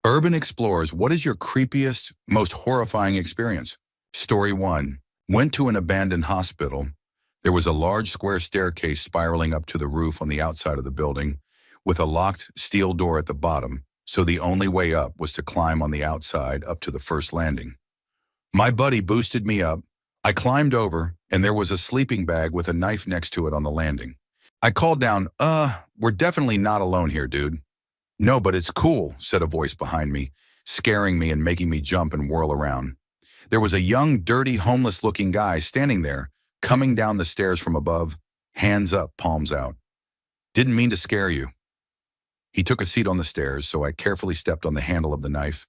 Urban Explorers, what is your creepiest, most horrifying experience? Story 1. Went to an abandoned hospital. There was a large square staircase spiraling up to the roof on the outside of the building, with a locked steel door at the bottom, so the only way up was to climb on the outside up to the first landing. My buddy boosted me up. I climbed over, and there was a sleeping bag with a knife next to it on the landing. I called down, we're definitely not alone here, dude. No, but it's cool, said a voice behind me, scaring me and making me jump and whirl around. There was a young, dirty, homeless-looking guy standing there, coming down the stairs from above, hands up, palms out. Didn't mean to scare you. He took a seat on the stairs, so I carefully stepped on the handle of the knife,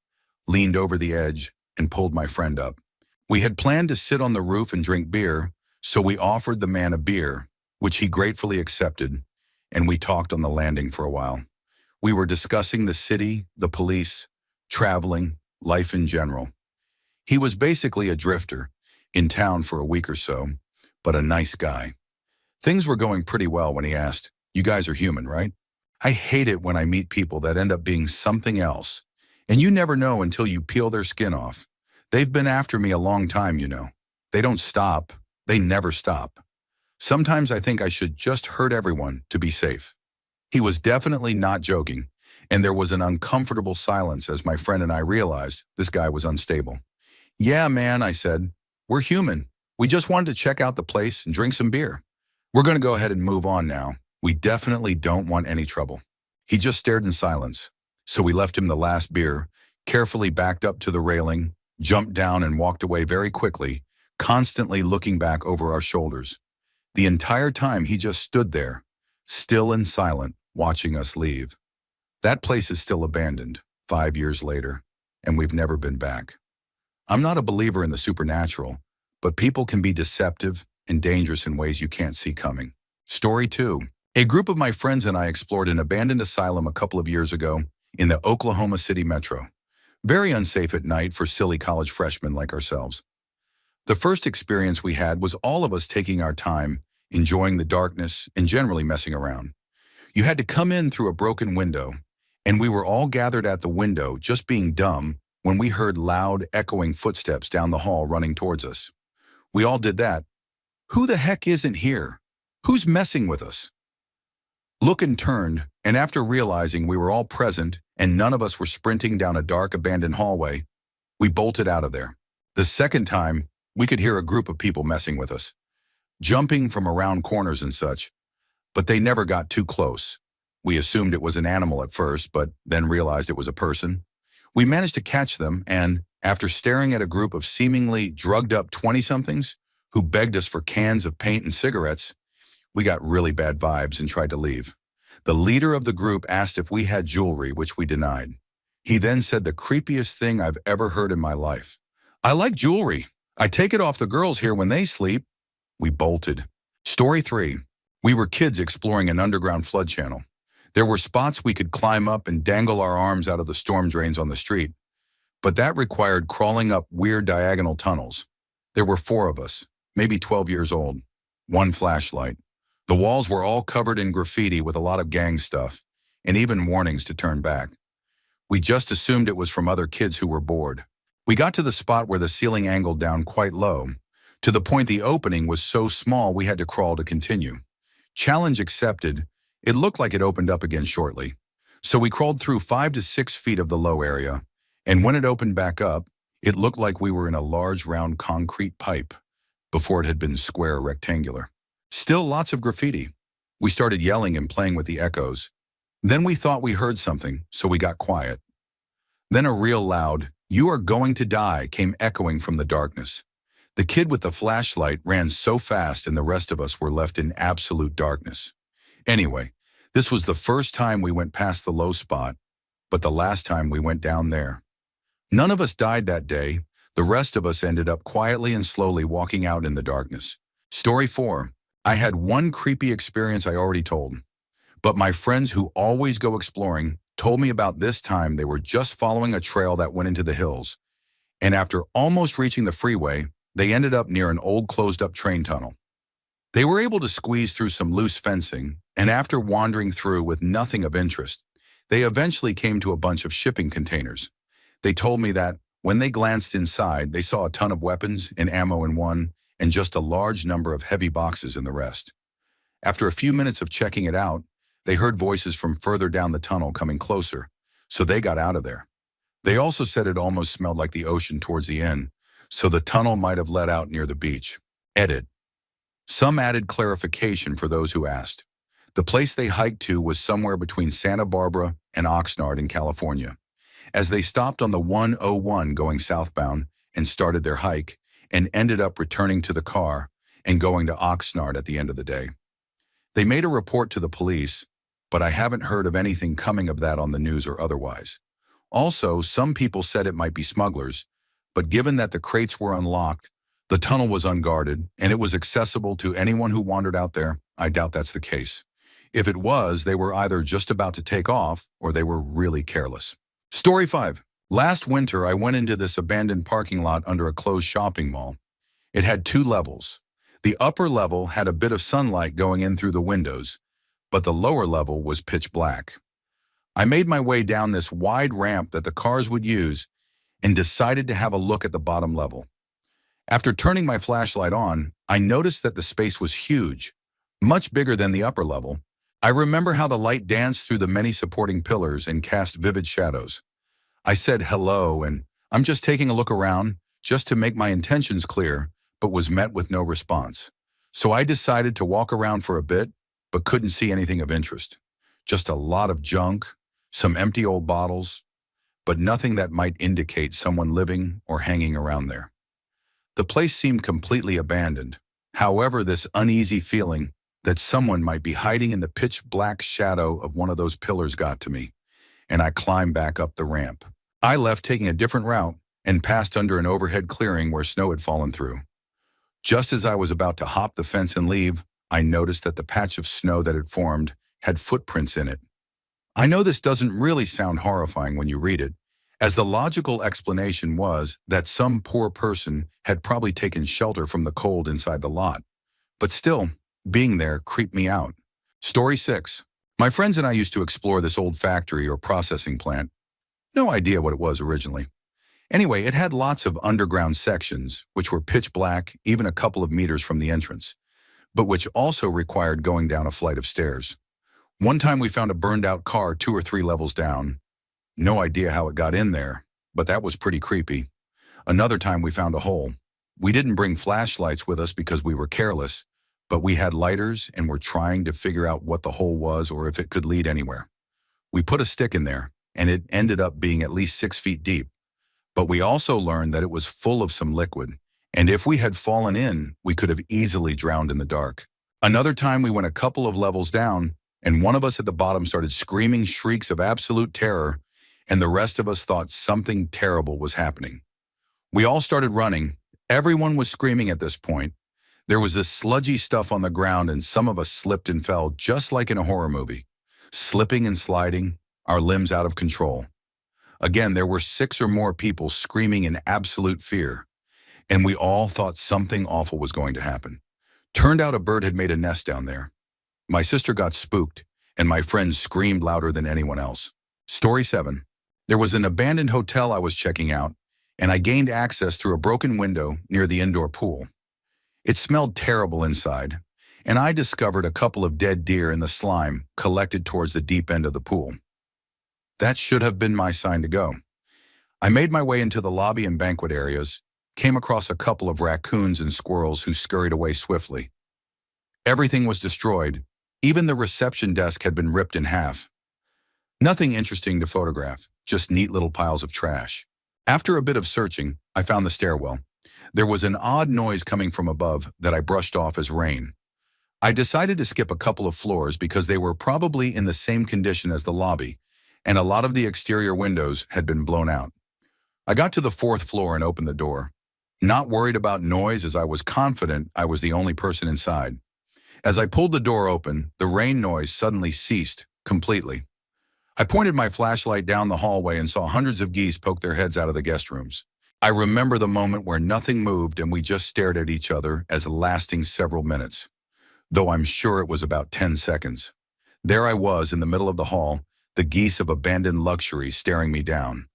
leaned over the edge, and pulled my friend up. We had planned to sit on the roof and drink beer, so we offered the man a beer, which he gratefully accepted, and we talked on the landing for a while. We were discussing the city, the police, traveling, life in general. He was basically a drifter, in town for a week or so, but a nice guy. Things were going pretty well when he asked, "You guys are human, right?" I hate it when I meet people that end up being something else, and you never know until you peel their skin off. They've been after me a long time, you know. They don't stop. They never stop. Sometimes I think I should just hurt everyone to be safe. He was definitely not joking, and there was an uncomfortable silence as my friend and I realized this guy was unstable. "Yeah, man," I said. "We're human. We just wanted to check out the place and drink some beer. We're going to go ahead and move on now. We definitely don't want any trouble." He just stared in silence, so we left him the last beer, carefully backed up to the railing, jumped down and walked away very quickly, constantly looking back over our shoulders. The entire time he just stood there, still and silent, watching us leave. That place is still abandoned, 5 years later, and we've never been back. I'm not a believer in the supernatural, but people can be deceptive and dangerous in ways you can't see coming. Story 2. A group of my friends and I explored an abandoned asylum a couple of years ago in the Oklahoma City metro. Very unsafe at night for silly college freshmen like ourselves. The first experience we had was all of us taking our time, enjoying the darkness, and generally messing around. You had to come in through a broken window, and we were all gathered at the window just being dumb when we heard loud, echoing footsteps down the hall running towards us. We all did that. Who the heck isn't here? Who's messing with us? Look and turned, and after realizing we were all present and none of us were sprinting down a dark, abandoned hallway, we bolted out of there. The second time, we could hear a group of people messing with us, jumping from around corners and such, but they never got too close. We assumed it was an animal at first, but then realized it was a person. We managed to catch them, and after staring at a group of seemingly drugged-up 20-somethings who begged us for cans of paint and cigarettes, we got really bad vibes and tried to leave. The leader of the group asked if we had jewelry, which we denied. He then said the creepiest thing I've ever heard in my life. "I like jewelry. I take it off the girls here when they sleep." We bolted. Story 3. We were kids exploring an underground flood channel. There were spots we could climb up and dangle our arms out of the storm drains on the street, but that required crawling up weird diagonal tunnels. There were 4 of us, maybe 12 years old, 1 flashlight. The walls were all covered in graffiti with a lot of gang stuff, and even warnings to turn back. We just assumed it was from other kids who were bored. We got to the spot where the ceiling angled down quite low, to the point the opening was so small we had to crawl to continue. Challenge accepted. It looked like it opened up again shortly. So we crawled through 5 to 6 feet of the low area, and when it opened back up, it looked like we were in a large round concrete pipe before it had been square or rectangular. Still lots of graffiti. We started yelling and playing with the echoes. Then we thought we heard something, so we got quiet. Then a real loud, "You are going to die," came echoing from the darkness. The kid with the flashlight ran so fast and the rest of us were left in absolute darkness. Anyway, this was the first time we went past the low spot, but the last time we went down there. None of us died that day. The rest of us ended up quietly and slowly walking out in the darkness. Story 4. I had one creepy experience I already told, but my friends who always go exploring told me about this time they were just following a trail that went into the hills, and after almost reaching the freeway, they ended up near an old closed-up train tunnel. They were able to squeeze through some loose fencing, and after wandering through with nothing of interest, They eventually came to a bunch of shipping containers. They told me that when they glanced inside, they saw a ton of weapons and ammo in one and just a large number of heavy boxes in the rest. After a few minutes of checking it out, they heard voices from further down the tunnel coming closer, so they got out of there. They also said it almost smelled like the ocean towards the end, so the tunnel might have led out near the beach. Edit. Some added clarification for those who asked. The place they hiked to was somewhere between Santa Barbara and Oxnard in California. As they stopped on the 101 going southbound and started their hike and ended up returning to the car and going to Oxnard at the end of the day. They made a report to the police, but I haven't heard of anything coming of that on the news or otherwise. Also, some people said it might be smugglers, but given that the crates were unlocked, the tunnel was unguarded, and it was accessible to anyone who wandered out there, I doubt that's the case. If it was, they were either just about to take off or they were really careless. Story 5. Last winter, I went into this abandoned parking lot under a closed shopping mall. It had 2 levels. The upper level had a bit of sunlight going in through the windows, but the lower level was pitch black. I made my way down this wide ramp that the cars would use and decided to have a look at the bottom level. After turning my flashlight on, I noticed that the space was huge, much bigger than the upper level. I remember how the light danced through the many supporting pillars and cast vivid shadows. I said hello and I'm just taking a look around just to make my intentions clear, but was met with no response. So I decided to walk around for a bit, but couldn't see anything of interest. Just a lot of junk, some empty old bottles, but nothing that might indicate someone living or hanging around there. The place seemed completely abandoned. However, this uneasy feeling that someone might be hiding in the pitch black shadow of one of those pillars got to me, and I climbed back up the ramp. I left taking a different route and passed under an overhead clearing where snow had fallen through. Just as I was about to hop the fence and leave, I noticed that the patch of snow that had formed had footprints in it. I know this doesn't really sound horrifying when you read it, as the logical explanation was that some poor person had probably taken shelter from the cold inside the lot. But still, being there creeped me out. Story 6. My friends and I used to explore this old factory or processing plant. No idea what it was originally. Anyway, it had lots of underground sections, which were pitch black, even a couple of meters from the entrance, but which also required going down a flight of stairs. One time we found a burned-out car 2 or 3 levels down. No idea how it got in there, but that was pretty creepy. Another time we found a hole. We didn't bring flashlights with us because we were careless, but we had lighters and were trying to figure out what the hole was or if it could lead anywhere. We put a stick in there, and it ended up being at least 6 feet deep. But we also learned that it was full of some liquid, and if we had fallen in, we could have easily drowned in the dark. Another time we went a couple of levels down, and one of us at the bottom started screaming shrieks of absolute terror, and the rest of us thought something terrible was happening. We all started running. Everyone was screaming at this point. There was this sludgy stuff on the ground, and some of us slipped and fell just like in a horror movie, slipping and sliding, our limbs out of control. Again, there were 6 or more people screaming in absolute fear, and we all thought something awful was going to happen. Turned out a bird had made a nest down there. My sister got spooked, and my friends screamed louder than anyone else. Story 7. There was an abandoned hotel I was checking out, and I gained access through a broken window near the indoor pool. It smelled terrible inside, and I discovered a couple of dead deer in the slime collected towards the deep end of the pool. That should have been my sign to go. I made my way into the lobby and banquet areas, came across a couple of raccoons and squirrels who scurried away swiftly. Everything was destroyed. Even the reception desk had been ripped in half. Nothing interesting to photograph, just neat little piles of trash. After a bit of searching, I found the stairwell. There was an odd noise coming from above that I brushed off as rain. I decided to skip a couple of floors because they were probably in the same condition as the lobby, and a lot of the exterior windows had been blown out. I got to the 4th floor and opened the door. Not worried about noise, as I was confident I was the only person inside. As I pulled the door open, the rain noise suddenly ceased completely. I pointed my flashlight down the hallway and saw hundreds of geese poke their heads out of the guest rooms. I remember the moment where nothing moved and we just stared at each other as lasting several minutes, though I'm sure it was about 10 seconds. There I was in the middle of the hall, the geese of abandoned luxury staring me down.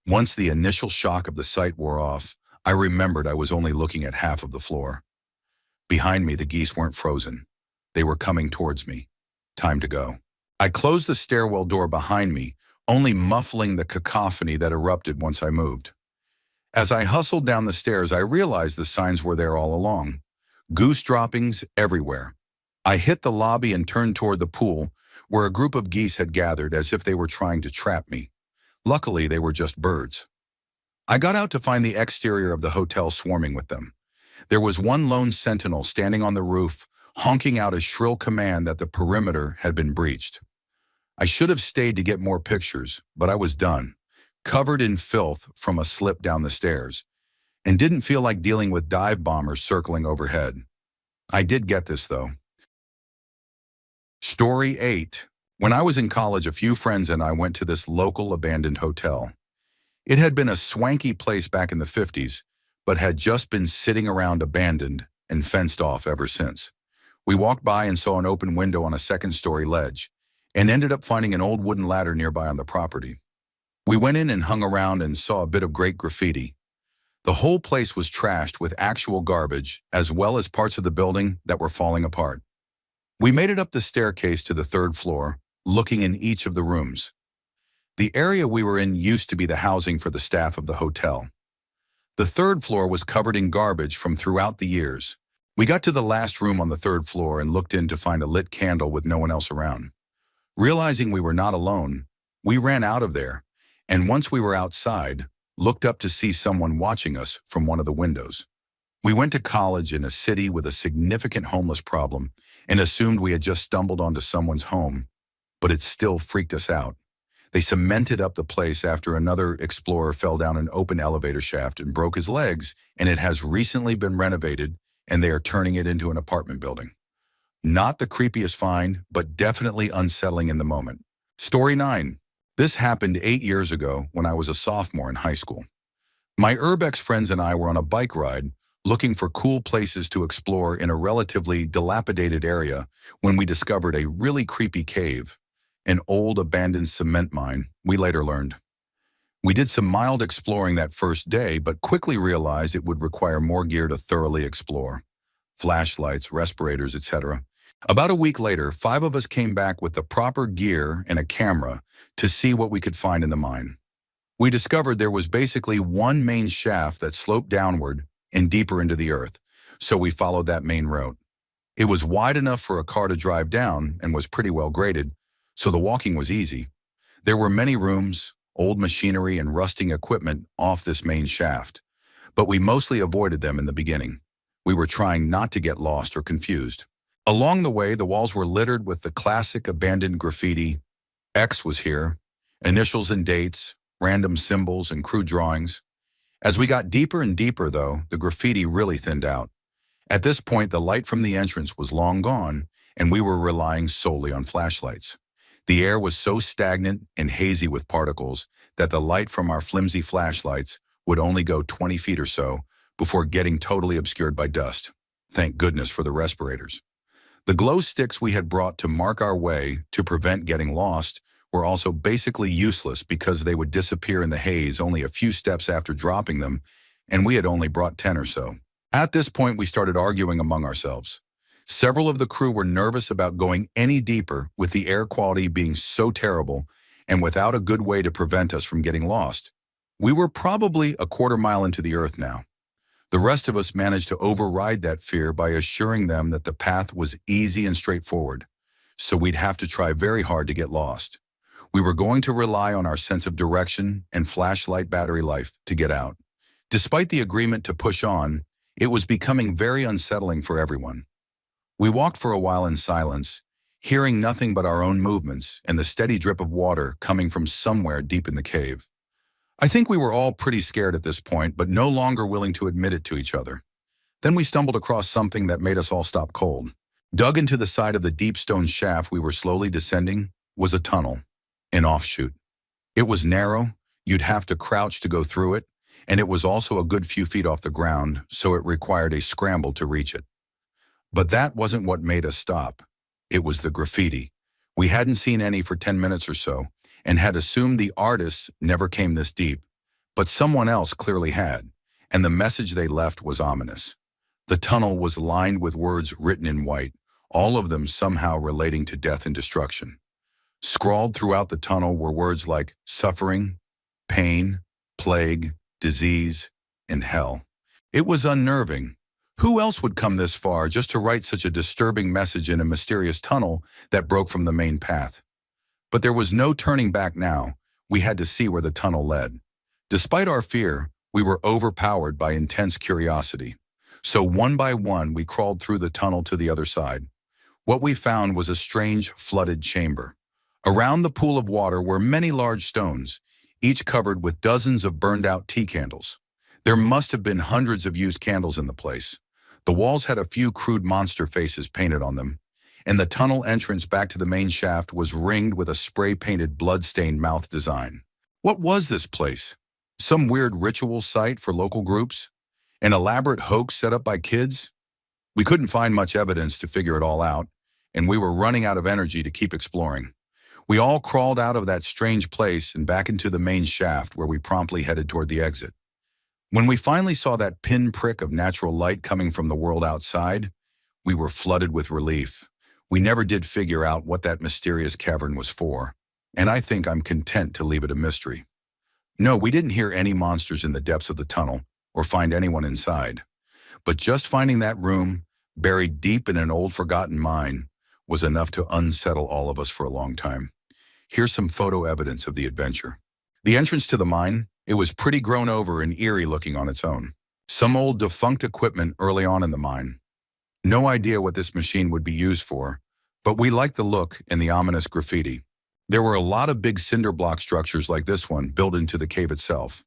Once the initial shock of the sight wore off, I remembered I was only looking at half of the floor. Behind me, the geese weren't frozen. They were coming towards me. Time to go. I closed the stairwell door behind me, only muffling the cacophony that erupted once I moved. As I hustled down the stairs, I realized the signs were there all along. Goose droppings everywhere. I hit the lobby and turned toward the pool, where a group of geese had gathered as if they were trying to trap me. Luckily, they were just birds. I got out to find the exterior of the hotel swarming with them. There was one lone sentinel standing on the roof, honking out a shrill command that the perimeter had been breached. I should have stayed to get more pictures, but I was done, covered in filth from a slip down the stairs, and didn't feel like dealing with dive bombers circling overhead. I did get this, though. Story 8. When I was in college, a few friends and I went to this local abandoned hotel. It had been a swanky place back in the 50s, but had just been sitting around abandoned and fenced off ever since. We walked by and saw an open window on a second-story ledge, and ended up finding an old wooden ladder nearby on the property. We went in and hung around and saw a bit of great graffiti. The whole place was trashed with actual garbage, as well as parts of the building that were falling apart. We made it up the staircase to the third floor, looking in each of the rooms. The area we were in used to be the housing for the staff of the hotel. The third floor was covered in garbage from throughout the years. We got to the last room on the third floor and looked in to find a lit candle with no one else around. Realizing we were not alone, we ran out of there, and once we were outside, looked up to see someone watching us from one of the windows. We went to college in a city with a significant homeless problem and assumed we had just stumbled onto someone's home, but it still freaked us out. They cemented up the place after another explorer fell down an open elevator shaft and broke his legs, and it has recently been renovated, and they are turning it into an apartment building. Not the creepiest find, but definitely unsettling in the moment. Story 9. This happened 8 years ago when I was a sophomore in high school. My Urbex friends and I were on a bike ride looking for cool places to explore in a relatively dilapidated area when we discovered a really creepy cave, an old abandoned cement mine, we later learned. We did some mild exploring that first day, but quickly realized it would require more gear to thoroughly explore. Flashlights, respirators, etc. About a week later, 5 of us came back with the proper gear and a camera to see what we could find in the mine. We discovered there was basically one main shaft that sloped downward and deeper into the earth, so we followed that main route. It was wide enough for a car to drive down and was pretty well graded, so the walking was easy. There were many rooms, old machinery, and rusting equipment off this main shaft, but we mostly avoided them in the beginning. We were trying not to get lost or confused. Along the way, the walls were littered with the classic abandoned graffiti. X was here, initials and dates, random symbols, and crude drawings. As we got deeper and deeper, though, the graffiti really thinned out. At this point, the light from the entrance was long gone, and we were relying solely on flashlights. The air was so stagnant and hazy with particles that the light from our flimsy flashlights would only go 20 feet or so before getting totally obscured by dust. Thank goodness for the respirators. The glow sticks we had brought to mark our way to prevent getting lost were also basically useless because they would disappear in the haze only a few steps after dropping them, and we had only brought 10 or so. At this point, we started arguing among ourselves. Several of the crew were nervous about going any deeper with the air quality being so terrible and without a good way to prevent us from getting lost. We were probably a quarter mile into the earth now. The rest of us managed to override that fear by assuring them that the path was easy and straightforward, so we'd have to try very hard to get lost. We were going to rely on our sense of direction and flashlight battery life to get out. Despite the agreement to push on, it was becoming very unsettling for everyone. We walked for a while in silence, hearing nothing but our own movements and the steady drip of water coming from somewhere deep in the cave. I think we were all pretty scared at this point, but no longer willing to admit it to each other. Then we stumbled across something that made us all stop cold. Dug into the side of the deep stone shaft we were slowly descending was a tunnel, an offshoot. It was narrow, you'd have to crouch to go through it, and it was also a good few feet off the ground, so it required a scramble to reach it. But that wasn't what made us stop. It was the graffiti. We hadn't seen any for 10 minutes or so, and had assumed the artists never came this deep, but someone else clearly had, and the message they left was ominous. The tunnel was lined with words written in white, all of them somehow relating to death and destruction. Scrawled throughout the tunnel were words like suffering, pain, plague, disease, and hell. It was unnerving. Who else would come this far just to write such a disturbing message in a mysterious tunnel that broke from the main path? But there was no turning back now. We had to see where the tunnel led. Despite our fear, we were overpowered by intense curiosity. So one by one, we crawled through the tunnel to the other side. What we found was a strange, flooded chamber. Around the pool of water were many large stones, each covered with dozens of burned-out tea candles. There must have been hundreds of used candles in the place. The walls had a few crude monster faces painted on them, and the tunnel entrance back to the main shaft was ringed with a spray-painted blood-stained mouth design. What was this place? Some weird ritual site for local groups? An elaborate hoax set up by kids? We couldn't find much evidence to figure it all out, and we were running out of energy to keep exploring. We all crawled out of that strange place and back into the main shaft where we promptly headed toward the exit. When we finally saw that pinprick of natural light coming from the world outside, we were flooded with relief. We never did figure out what that mysterious cavern was for, and I think I'm content to leave it a mystery. No, we didn't hear any monsters in the depths of the tunnel or find anyone inside. But just finding that room, buried deep in an old forgotten mine, was enough to unsettle all of us for a long time. Here's some photo evidence of the adventure. The entrance to the mine, it was pretty grown over and eerie looking on its own. Some old defunct equipment early on in the mine. No idea what this machine would be used for, but we liked the look and the ominous graffiti. There were a lot of big cinder block structures like this one built into the cave itself.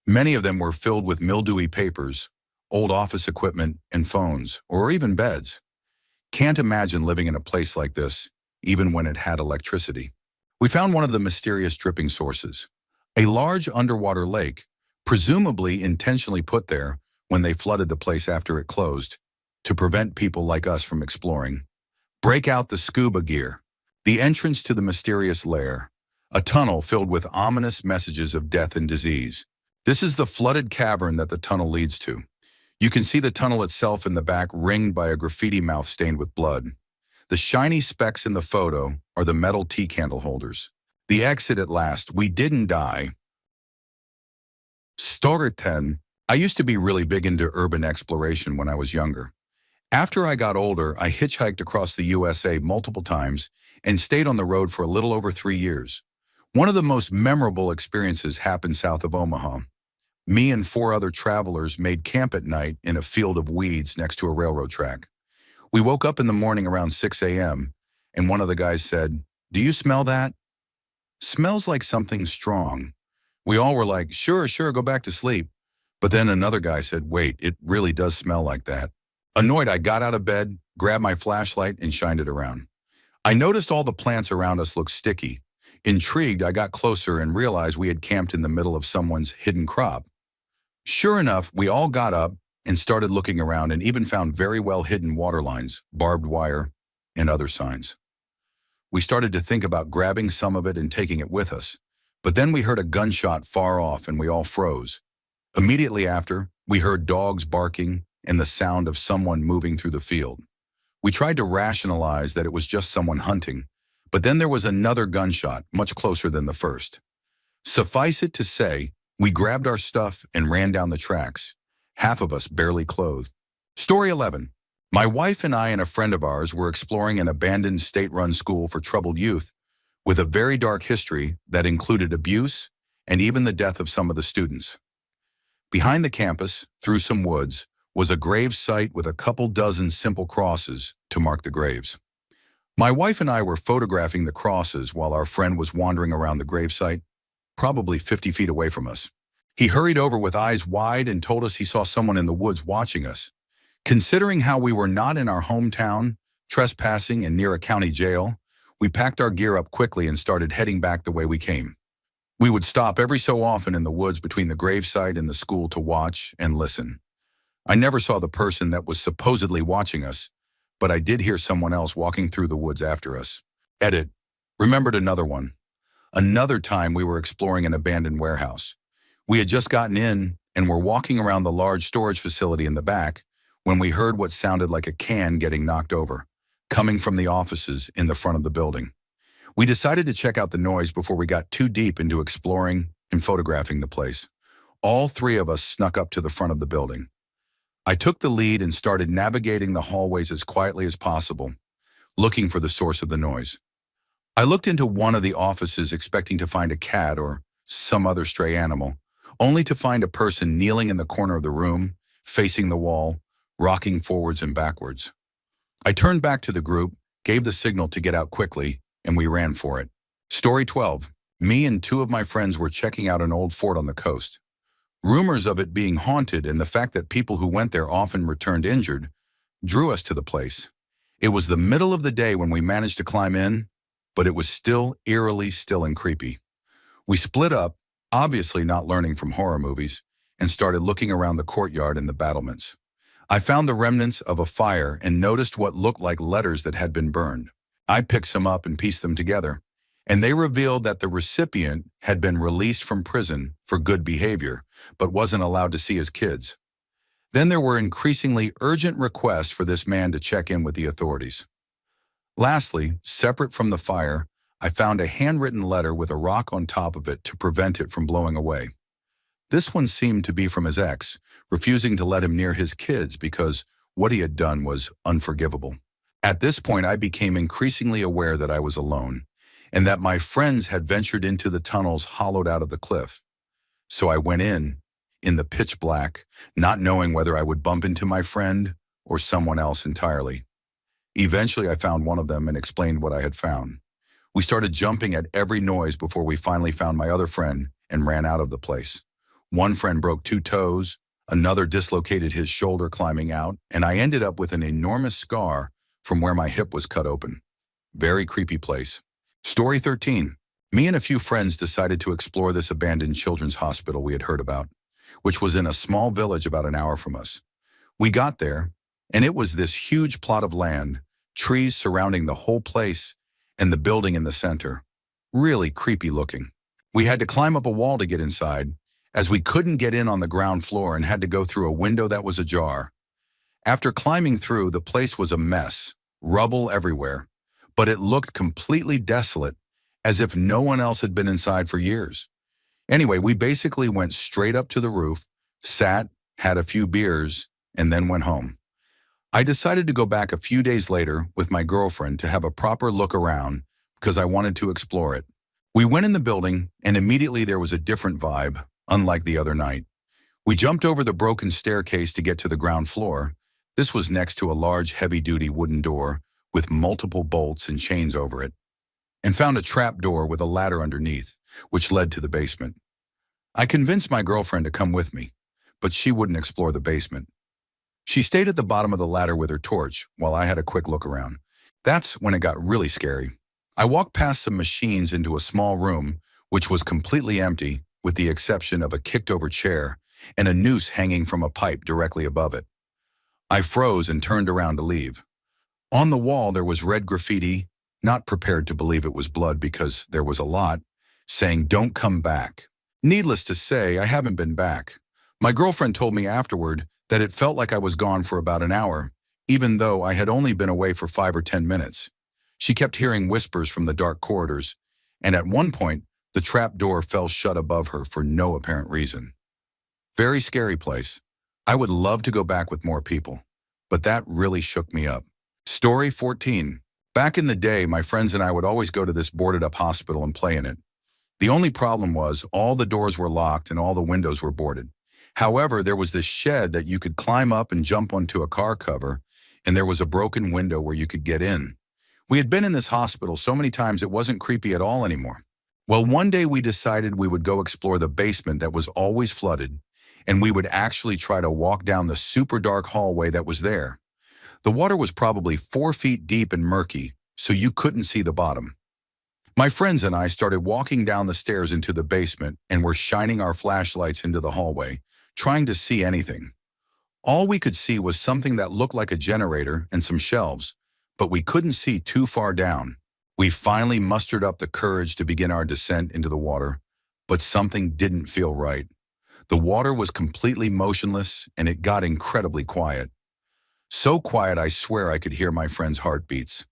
Many of them were filled with mildewy papers, old office equipment, and phones, or even beds. Can't imagine living in a place like this, even when it had electricity. We found one of the mysterious dripping sources, a large underwater lake, presumably intentionally put there when they flooded the place after it closed, to prevent people like us from exploring. Break out the scuba gear. The entrance to the mysterious lair, a tunnel filled with ominous messages of death and disease. This is the flooded cavern that the tunnel leads to. You can see the tunnel itself in the back ringed by a graffiti mouth stained with blood. The shiny specks in the photo are the metal tea candle holders. The exit at last. We didn't die. Story 10. I used to be really big into urban exploration when I was younger. After I got older, I hitchhiked across the USA multiple times and stayed on the road for a little over 3 years. One of the most memorable experiences happened south of Omaha. Me and 4 other travelers made camp at night in a field of weeds next to a railroad track. We woke up in the morning around 6 a.m., and one of the guys said, "Do you smell that?" "Smells like something strong." We all were like, sure, go back to sleep. But then another guy said, "Wait, it really does smell like that." Annoyed, I got out of bed, grabbed my flashlight, and shined it around. I noticed all the plants around us looked sticky. Intrigued, I got closer and realized we had camped in the middle of someone's hidden crop. Sure enough, we all got up and started looking around and even found very well hidden water lines, barbed wire, and other signs. We started to think about grabbing some of it and taking it with us, but then we heard a gunshot far off and we all froze. Immediately after, we heard dogs barking and the sound of someone moving through the field. We tried to rationalize that it was just someone hunting, but then there was another gunshot, much closer than the first. Suffice it to say, we grabbed our stuff and ran down the tracks, half of us barely clothed. Story 11. My wife and I and a friend of ours were exploring an abandoned state-run school for troubled youth with a very dark history that included abuse and even the death of some of the students. Behind the campus, through some woods, was a grave site with a couple dozen simple crosses to mark the graves. My wife and I were photographing the crosses while our friend was wandering around the gravesite, probably 50 feet away from us. He hurried over with eyes wide and told us he saw someone in the woods watching us. Considering how we were not in our hometown, trespassing and near a county jail, we packed our gear up quickly and started heading back the way we came. We would stop every so often in the woods between the gravesite and the school to watch and listen. I never saw the person that was supposedly watching us, but I did hear someone else walking through the woods after us. Edit. Remembered another one. Another time we were exploring an abandoned warehouse. We had just gotten in and were walking around the large storage facility in the back when we heard what sounded like a can getting knocked over, coming from the offices in the front of the building. We decided to check out the noise before we got too deep into exploring and photographing the place. All three of us snuck up to the front of the building. I took the lead and started navigating the hallways as quietly as possible, looking for the source of the noise. I looked into one of the offices expecting to find a cat or some other stray animal, only to find a person kneeling in the corner of the room, facing the wall, rocking forwards and backwards. I turned back to the group, gave the signal to get out quickly, and we ran for it. Story 12. Me and two of my friends were checking out an old fort on the coast. Rumors of it being haunted and the fact that people who went there often returned injured drew us to the place. It was the middle of the day when we managed to climb in, but it was still eerily still and creepy. We split up, obviously not learning from horror movies, and started looking around the courtyard and the battlements. I found the remnants of a fire and noticed what looked like letters that had been burned. I picked some up and pieced them together, and they revealed that the recipient had been released from prison for good behavior, but wasn't allowed to see his kids. Then there were increasingly urgent requests for this man to check in with the authorities. Lastly, separate from the fire, I found a handwritten letter with a rock on top of it to prevent it from blowing away. This one seemed to be from his ex, refusing to let him near his kids because what he had done was unforgivable. At this point, I became increasingly aware that I was alone, and that my friends had ventured into the tunnels hollowed out of the cliff. So I went in the pitch black, not knowing whether I would bump into my friend or someone else entirely. Eventually, I found one of them and explained what I had found. We started jumping at every noise before we finally found my other friend and ran out of the place. One friend broke 2 toes, another dislocated his shoulder climbing out, and I ended up with an enormous scar from where my hip was cut open. Very creepy place. Story 13. Me and a few friends decided to explore this abandoned children's hospital we had heard about, which was in a small village about an hour from us. We got there, and it was this huge plot of land, trees surrounding the whole place, and the building in the center. Really creepy looking. We had to climb up a wall to get inside, as we couldn't get in on the ground floor and had to go through a window that was ajar. After climbing through, the place was a mess, rubble everywhere, but it looked completely desolate, as if no one else had been inside for years. Anyway, we basically went straight up to the roof, sat, had a few beers, and then went home. I decided to go back a few days later with my girlfriend to have a proper look around because I wanted to explore it. We went in the building, and immediately there was a different vibe, unlike the other night. We jumped over the broken staircase to get to the ground floor. This was next to a large, heavy-duty wooden door with multiple bolts and chains over it, and found a trap door with a ladder underneath, which led to the basement. I convinced my girlfriend to come with me, but she wouldn't explore the basement. She stayed at the bottom of the ladder with her torch while I had a quick look around. That's when it got really scary. I walked past some machines into a small room, which was completely empty, with the exception of a kicked-over chair and a noose hanging from a pipe directly above it. I froze and turned around to leave. On the wall there was red graffiti, not prepared to believe it was blood because there was a lot, saying, "Don't come back." Needless to say, I haven't been back. My girlfriend told me afterward that it felt like I was gone for about an hour, even though I had only been away for 5 or 10 minutes. She kept hearing whispers from the dark corridors, and at one point, the trap door fell shut above her for no apparent reason. Very scary place. I would love to go back with more people, but that really shook me up. Story 14. Back in the day, my friends and I would always go to this boarded-up hospital and play in it. The only problem was all the doors were locked and all the windows were boarded. However, there was this shed that you could climb up and jump onto a car cover, and there was a broken window where you could get in. We had been in this hospital so many times it wasn't creepy at all anymore. Well, one day we decided we would go explore the basement that was always flooded, and we would actually try to walk down the super dark hallway that was there. The water was probably 4 feet deep and murky, so you couldn't see the bottom. My friends and I started walking down the stairs into the basement and were shining our flashlights into the hallway, trying to see anything. All we could see was something that looked like a generator and some shelves, but we couldn't see too far down. We finally mustered up the courage to begin our descent into the water, but something didn't feel right. The water was completely motionless, and it got incredibly quiet. So quiet I swear I could hear my friend's heartbeats.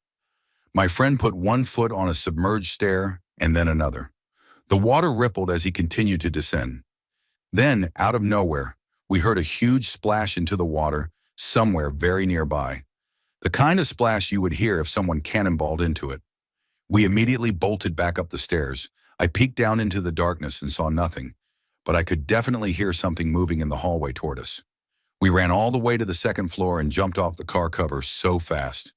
My friend put one foot on a submerged stair and then another. The water rippled as he continued to descend. Then, out of nowhere, we heard a huge splash into the water somewhere very nearby. The kind of splash you would hear if someone cannonballed into it. We immediately bolted back up the stairs. I peeked down into the darkness and saw nothing, but I could definitely hear something moving in the hallway toward us. We ran all the way to the second floor and jumped off the car cover so fast.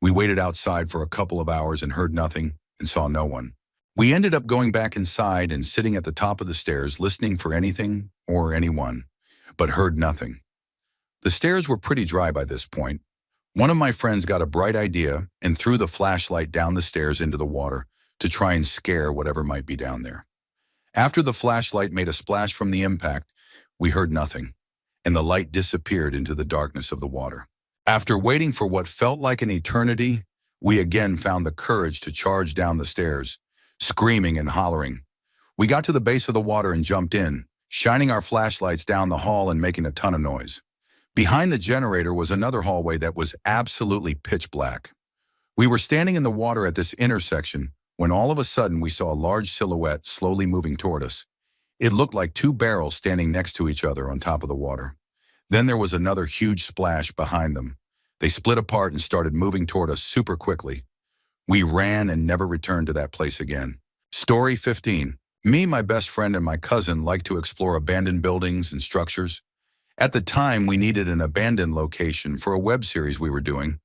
We waited outside for a couple of hours and heard nothing and saw no one. We ended up going back inside and sitting at the top of the stairs listening for anything or anyone, but heard nothing. The stairs were pretty dry by this point. One of my friends got a bright idea and threw the flashlight down the stairs into the water to try and scare whatever might be down there. After the flashlight made a splash from the impact, we heard nothing, and the light disappeared into the darkness of the water. After waiting for what felt like an eternity, we again found the courage to charge down the stairs, screaming and hollering. We got to the base of the water and jumped in, shining our flashlights down the hall and making a ton of noise. Behind the generator was another hallway that was absolutely pitch black. We were standing in the water at this intersection when all of a sudden we saw a large silhouette slowly moving toward us. It looked like two barrels standing next to each other on top of the water. Then there was another huge splash behind them. They split apart and started moving toward us super quickly. We ran and never returned to that place again. Story 15. Me, my best friend, and my cousin liked to explore abandoned buildings and structures. At the time, we needed an abandoned location for a web series we were doing.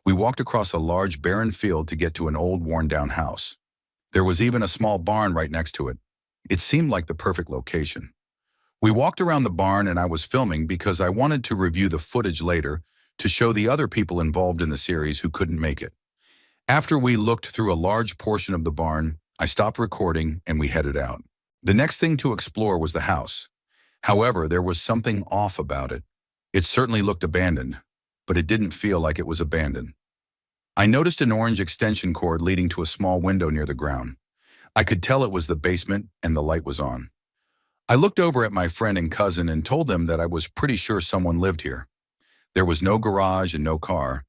We walked across a large barren field to get to an old worn-down house. There was even a small barn right next to it. It seemed like the perfect location. We walked around the barn and I was filming because I wanted to review the footage later to show the other people involved in the series who couldn't make it. After we looked through a large portion of the barn, I stopped recording and we headed out. The next thing to explore was the house. However, there was something off about it. It certainly looked abandoned, but it didn't feel like it was abandoned. I noticed an orange extension cord leading to a small window near the ground. I could tell it was the basement and the light was on. I looked over at my friend and cousin and told them that I was pretty sure someone lived here. There was no garage and no car,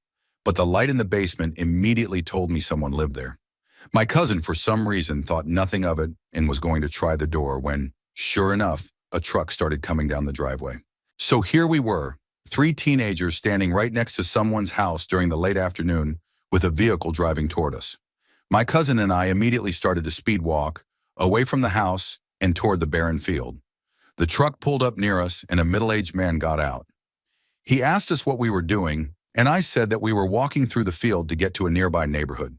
but the light in the basement immediately told me someone lived there. My cousin, for some reason, thought nothing of it and was going to try the door when, sure enough, a truck started coming down the driveway. So here we were, three teenagers standing right next to someone's house during the late afternoon with a vehicle driving toward us. My cousin and I immediately started to speed walk away from the house and toward the barren field. The truck pulled up near us and a middle-aged man got out. He asked us what we were doing, and I said that we were walking through the field to get to a nearby neighborhood.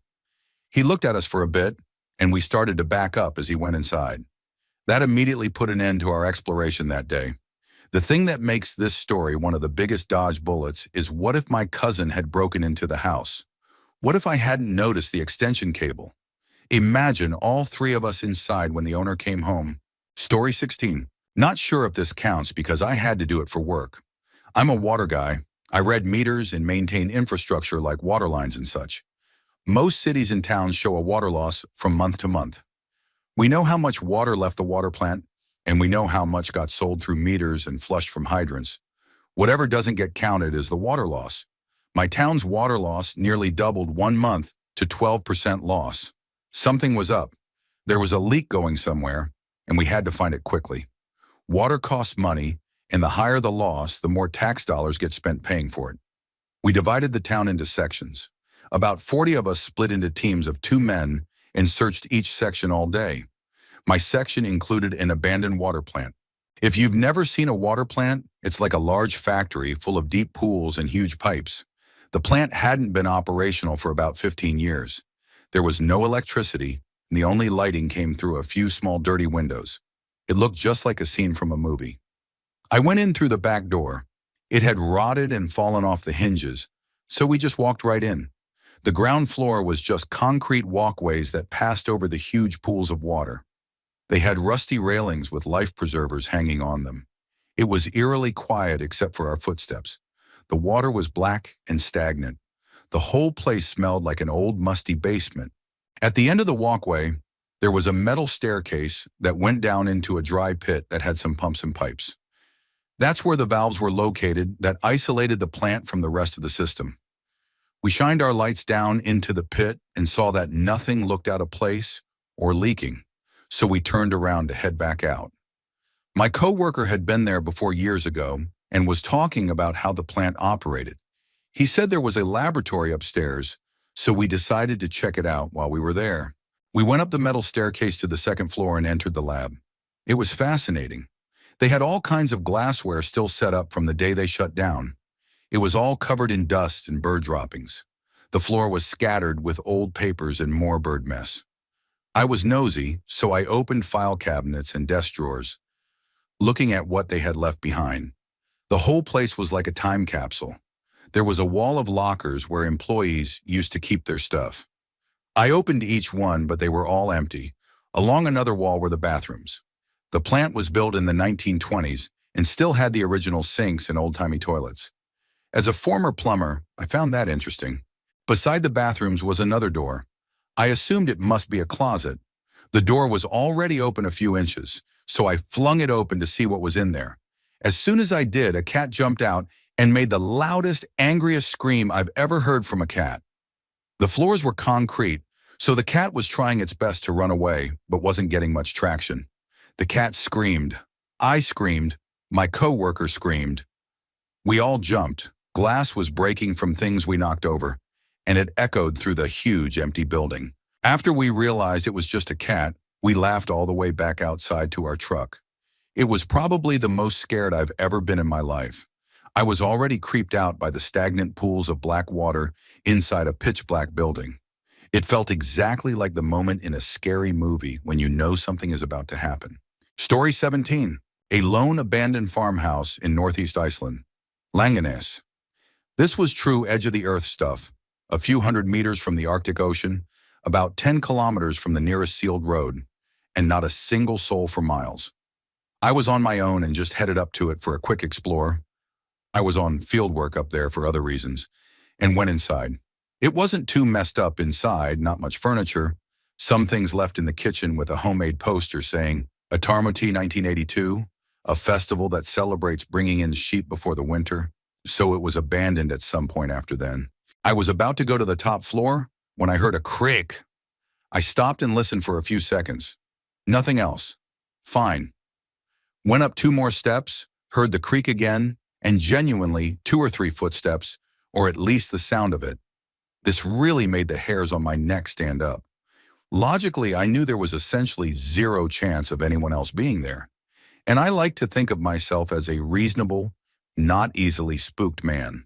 He looked at us for a bit, and we started to back up as he went inside. That immediately put an end to our exploration that day. The thing that makes this story one of the biggest dodge bullets is what if my cousin had broken into the house? What if I hadn't noticed the extension cable? Imagine all three of us inside when the owner came home. Story 16. Not sure if this counts because I had to do it for work. I'm a water guy. I read meters and maintain infrastructure like water lines and such. Most cities and towns show a water loss from month to month. We know how much water left the water plant, and we know how much got sold through meters and flushed from hydrants. Whatever doesn't get counted is the water loss. My town's water loss nearly doubled 1 month to 12% loss. Something was up. There was a leak going somewhere, and we had to find it quickly. Water costs money, and the higher the loss, the more tax dollars get spent paying for it. We divided the town into sections. About 40 of us split into teams of 2 men and searched each section all day. My section included an abandoned water plant. If you've never seen a water plant, it's like a large factory full of deep pools and huge pipes. The plant hadn't been operational for about 15 years. There was no electricity, and the only lighting came through a few small dirty windows. It looked just like a scene from a movie. I went in through the back door. It had rotted and fallen off the hinges, so we just walked right in. The ground floor was just concrete walkways that passed over the huge pools of water. They had rusty railings with life preservers hanging on them. It was eerily quiet except for our footsteps. The water was black and stagnant. The whole place smelled like an old musty basement. At the end of the walkway, there was a metal staircase that went down into a dry pit that had some pumps and pipes. That's where the valves were located that isolated the plant from the rest of the system. We shined our lights down into the pit and saw that nothing looked out of place or leaking, so we turned around to head back out. My coworker had been there before years ago and was talking about how the plant operated. He said there was a laboratory upstairs, so we decided to check it out while we were there. We went up the metal staircase to the second floor and entered the lab. It was fascinating. They had all kinds of glassware still set up from the day they shut down. It was all covered in dust and bird droppings. The floor was scattered with old papers and more bird mess. I was nosy, so I opened file cabinets and desk drawers, looking at what they had left behind. The whole place was like a time capsule. There was a wall of lockers where employees used to keep their stuff. I opened each one, but they were all empty. Along another wall were the bathrooms. The plant was built in the 1920s and still had the original sinks and old-timey toilets. As a former plumber, I found that interesting. Beside the bathrooms was another door. I assumed it must be a closet. The door was already open a few inches, so I flung it open to see what was in there. As soon as I did, a cat jumped out and made the loudest, angriest scream I've ever heard from a cat. The floors were concrete, so the cat was trying its best to run away, but wasn't getting much traction. The cat screamed. I screamed. My coworker screamed. We all jumped. Glass was breaking from things we knocked over, and it echoed through the huge empty building. After we realized it was just a cat, we laughed all the way back outside to our truck. It was probably the most scared I've ever been in my life. I was already creeped out by the stagnant pools of black water inside a pitch-black building. It felt exactly like the moment in a scary movie when you know something is about to happen. Story 17. A lone abandoned farmhouse in northeast Iceland. Langanes. This was true edge-of-the-earth stuff, a few hundred meters from the Arctic Ocean, about 10 kilometers from the nearest sealed road, and not a single soul for miles. I was on my own and just headed up to it for a quick explore. I was on field work up there for other reasons, and went inside. It wasn't too messed up inside, not much furniture, some things left in the kitchen with a homemade poster saying, Atarmoti 1982, a festival that celebrates bringing in sheep before the winter, so it was abandoned at some point after then. I was about to go to the top floor when I heard a creak. I stopped and listened for a few seconds. Nothing else. Fine. Went up 2 more steps, heard the creak again, and genuinely 2 or 3 footsteps, or at least the sound of it. This really made the hairs on my neck stand up. Logically, I knew there was essentially 0 chance of anyone else being there, and I like to think of myself as a reasonable, not easily spooked man.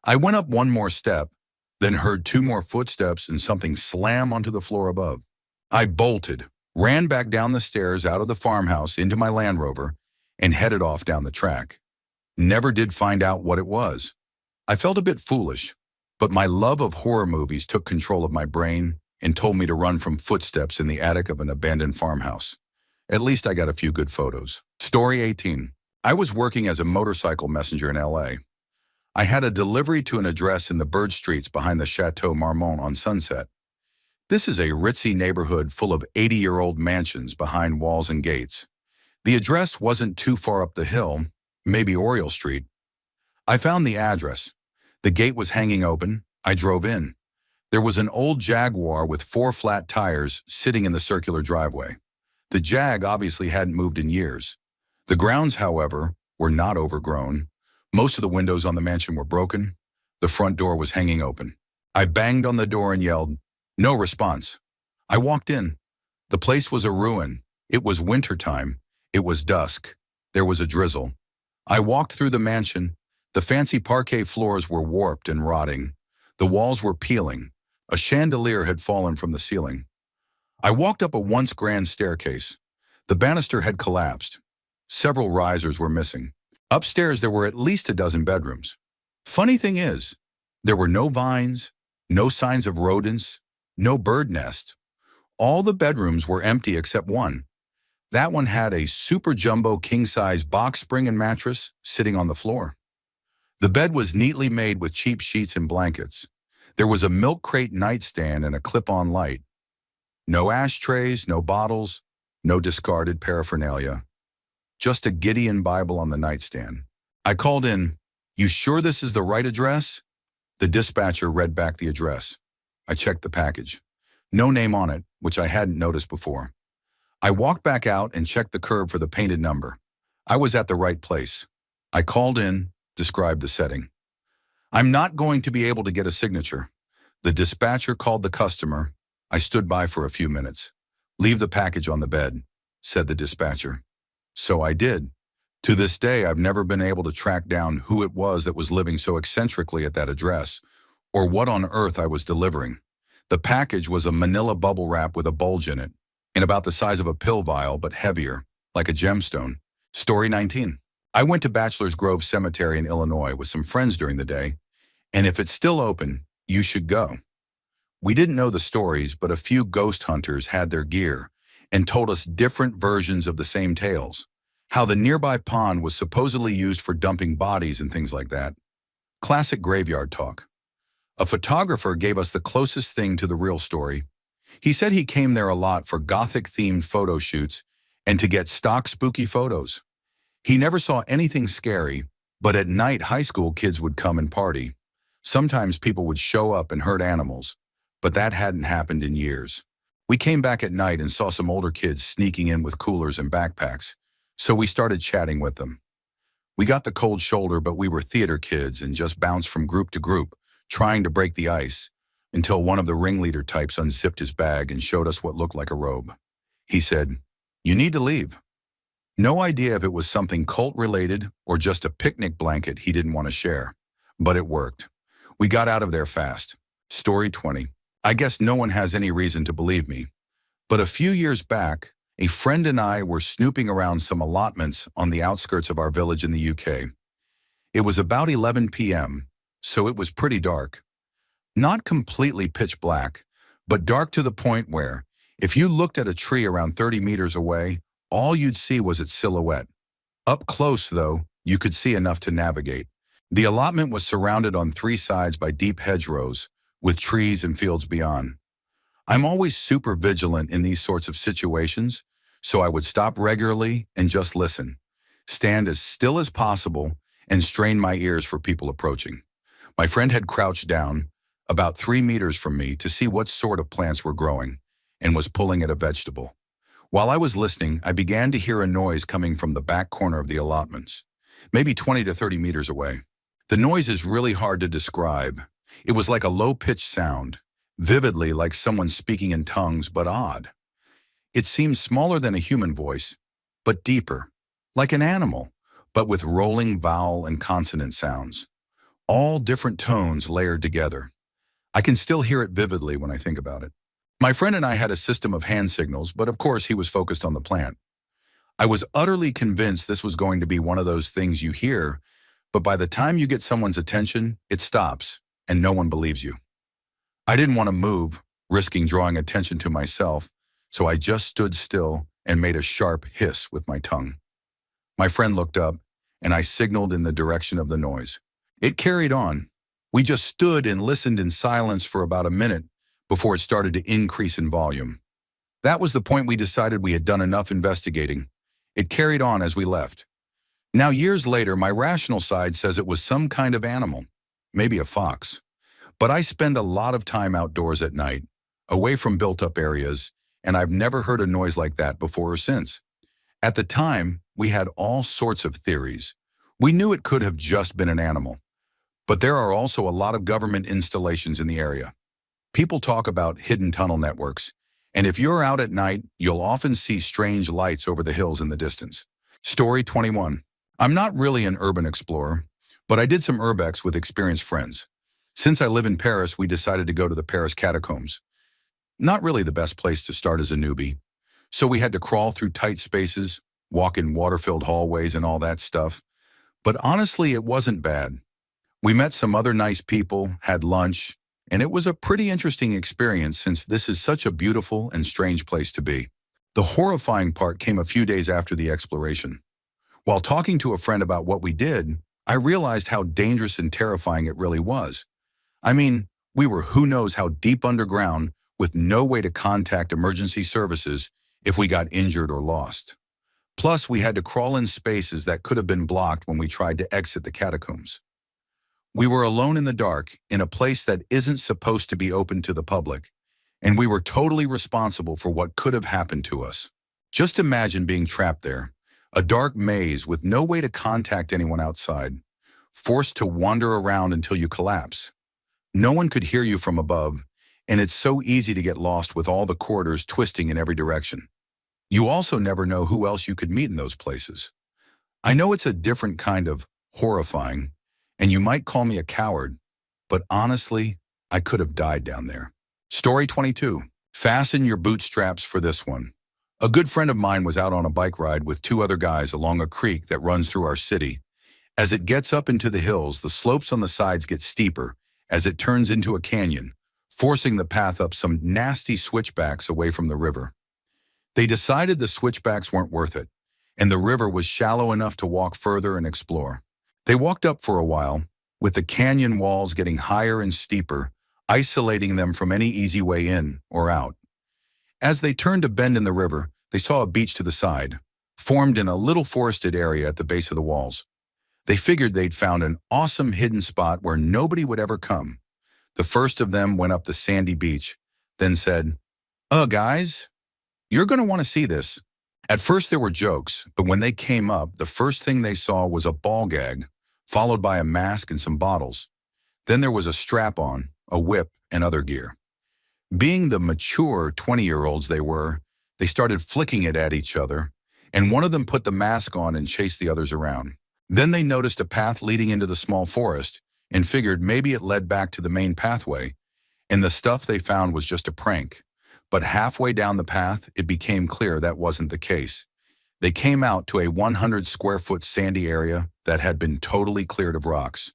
I went up 1 more step, then heard 2 more footsteps and something slam onto the floor above. I bolted, ran back down the stairs out of the farmhouse into my Land Rover, and headed off down the track. Never did find out what it was. I felt a bit foolish, but my love of horror movies took control of my brain and told me to run from footsteps in the attic of an abandoned farmhouse. At least I got a few good photos. Story 18. I was working as a motorcycle messenger in LA. I had a delivery to an address in the bird streets behind the Chateau Marmont on Sunset. This is a ritzy neighborhood full of 80-year-old mansions behind walls and gates. The address wasn't too far up the hill, maybe Oriole Street. I found the address. The gate was hanging open. I drove in. There was an old Jaguar with 4 flat tires sitting in the circular driveway. The Jag obviously hadn't moved in years. The grounds, however, were not overgrown. Most of the windows on the mansion were broken. The front door was hanging open. I banged on the door and yelled, "No response." I walked in. The place was a ruin. It was wintertime. It was dusk. There was a drizzle. I walked through the mansion. The fancy parquet floors were warped and rotting. The walls were peeling. A chandelier had fallen from the ceiling. I walked up a once grand staircase. The banister had collapsed. Several risers were missing. Upstairs there were at least a dozen bedrooms. Funny thing is, there were no vines, no signs of rodents, no bird nest. All the bedrooms were empty except one. That one had a super jumbo king-size box spring and mattress sitting on the floor. The bed was neatly made with cheap sheets and blankets. There was a milk crate nightstand and a clip-on light. No ashtrays, no bottles, no discarded paraphernalia. Just a Gideon Bible on the nightstand. I called in, "You sure this is the right address?" The dispatcher read back the address. I checked the package. No name on it, which I hadn't noticed before. I walked back out and checked the curb for the painted number. I was at the right place. I called in, described the setting. "I'm not going to be able to get a signature." The dispatcher called the customer. I stood by for a few minutes. "Leave the package on the bed," said the dispatcher. So I did. To this day, I've never been able to track down who it was that was living so eccentrically at that address, or what on earth I was delivering. The package was a manila bubble wrap with a bulge in it, and about the size of a pill vial, but heavier, like a gemstone. Story 19. I went to Bachelor's Grove Cemetery in Illinois with some friends during the day, and if it's still open, you should go. We didn't know the stories, but a few ghost hunters had their gear and told us different versions of the same tales. How the nearby pond was supposedly used for dumping bodies and things like that. Classic graveyard talk. A photographer gave us the closest thing to the real story. He said he came there a lot for Gothic-themed photo shoots and to get stock spooky photos. He never saw anything scary, but at night high school kids would come and party. Sometimes people would show up and hurt animals, but that hadn't happened in years. We came back at night and saw some older kids sneaking in with coolers and backpacks, so we started chatting with them. We got the cold shoulder, but we were theater kids and just bounced from group to group, trying to break the ice, until one of the ringleader types unzipped his bag and showed us what looked like a robe. He said, "You need to leave." No idea if it was something cult-related or just a picnic blanket he didn't want to share, but it worked. We got out of there fast. Story 20. I guess no one has any reason to believe me, but a few years back, a friend and I were snooping around some allotments on the outskirts of our village in the UK. It was about 11 p.m., so it was pretty dark. Not completely pitch black, but dark to the point where, if you looked at a tree around 30 meters away, all you'd see was its silhouette. Up close, though, you could see enough to navigate. The allotment was surrounded on three sides by deep hedgerows, with trees and fields beyond. I'm always super vigilant in these sorts of situations, so I would stop regularly and just listen, stand as still as possible, and strain my ears for people approaching. My friend had crouched down, about 3 meters from me, to see what sort of plants were growing, and was pulling at a vegetable. While I was listening, I began to hear a noise coming from the back corner of the allotments, maybe 20 to 30 meters away. The noise is really hard to describe. It was like a low-pitched sound, vividly like someone speaking in tongues, but odd. It seemed smaller than a human voice, but deeper, like an animal, but with rolling vowel and consonant sounds. All different tones layered together. I can still hear it vividly when I think about it. My friend and I had a system of hand signals, but of course he was focused on the plant. I was utterly convinced this was going to be one of those things you hear, but by the time you get someone's attention, it stops, and no one believes you. I didn't want to move, risking drawing attention to myself, so I just stood still and made a sharp hiss with my tongue. My friend looked up, and I signaled in the direction of the noise. It carried on. We just stood and listened in silence for about a minute before it started to increase in volume. That was the point we decided we had done enough investigating. It carried on as we left. Now, years later, my rational side says it was some kind of animal, maybe a fox. But I spend a lot of time outdoors at night, away from built-up areas, and I've never heard a noise like that before or since. At the time, we had all sorts of theories. We knew it could have just been an animal. But there are also a lot of government installations in the area. People talk about hidden tunnel networks, and if you're out at night, you'll often see strange lights over the hills in the distance. Story 21. I'm not really an urban explorer, but I did some urbex with experienced friends. Since I live in Paris, we decided to go to the Paris catacombs. Not really the best place to start as a newbie. So we had to crawl through tight spaces, walk in water-filled hallways and all that stuff. But honestly, it wasn't bad. We met some other nice people, had lunch, and it was a pretty interesting experience since this is such a beautiful and strange place to be. The horrifying part came a few days after the exploration. While talking to a friend about what we did, I realized how dangerous and terrifying it really was. I mean, we were who knows how deep underground with no way to contact emergency services if we got injured or lost. Plus, we had to crawl in spaces that could have been blocked when we tried to exit the catacombs. We were alone in the dark, in a place that isn't supposed to be open to the public, and we were totally responsible for what could have happened to us. Just imagine being trapped there, a dark maze with no way to contact anyone outside, forced to wander around until you collapse. No one could hear you from above, and it's so easy to get lost with all the corridors twisting in every direction. You also never know who else you could meet in those places. I know it's a different kind of horrifying, and you might call me a coward, but honestly, I could have died down there. Story 22. Fasten your bootstraps for this one. A good friend of mine was out on a bike ride with two other guys along a creek that runs through our city. As it gets up into the hills, the slopes on the sides get steeper as it turns into a canyon, forcing the path up some nasty switchbacks away from the river. They decided the switchbacks weren't worth it, and the river was shallow enough to walk further and explore. They walked up for a while, with the canyon walls getting higher and steeper, isolating them from any easy way in or out. As they turned a bend in the river, they saw a beach to the side, formed in a little forested area at the base of the walls. They figured they'd found an awesome hidden spot where nobody would ever come. The first of them went up the sandy beach, then said, Guys, you're going to want to see this." At first there were jokes, but when they came up, the first thing they saw was a ball gag, followed by a mask and some bottles. Then there was a strap-on, a whip, and other gear. Being the mature 20-year-olds they were, they started flicking it at each other, and one of them put the mask on and chased the others around. Then they noticed a path leading into the small forest and figured maybe it led back to the main pathway, and the stuff they found was just a prank. But halfway down the path, it became clear that wasn't the case. They came out to a 100-square-foot sandy area that had been totally cleared of rocks.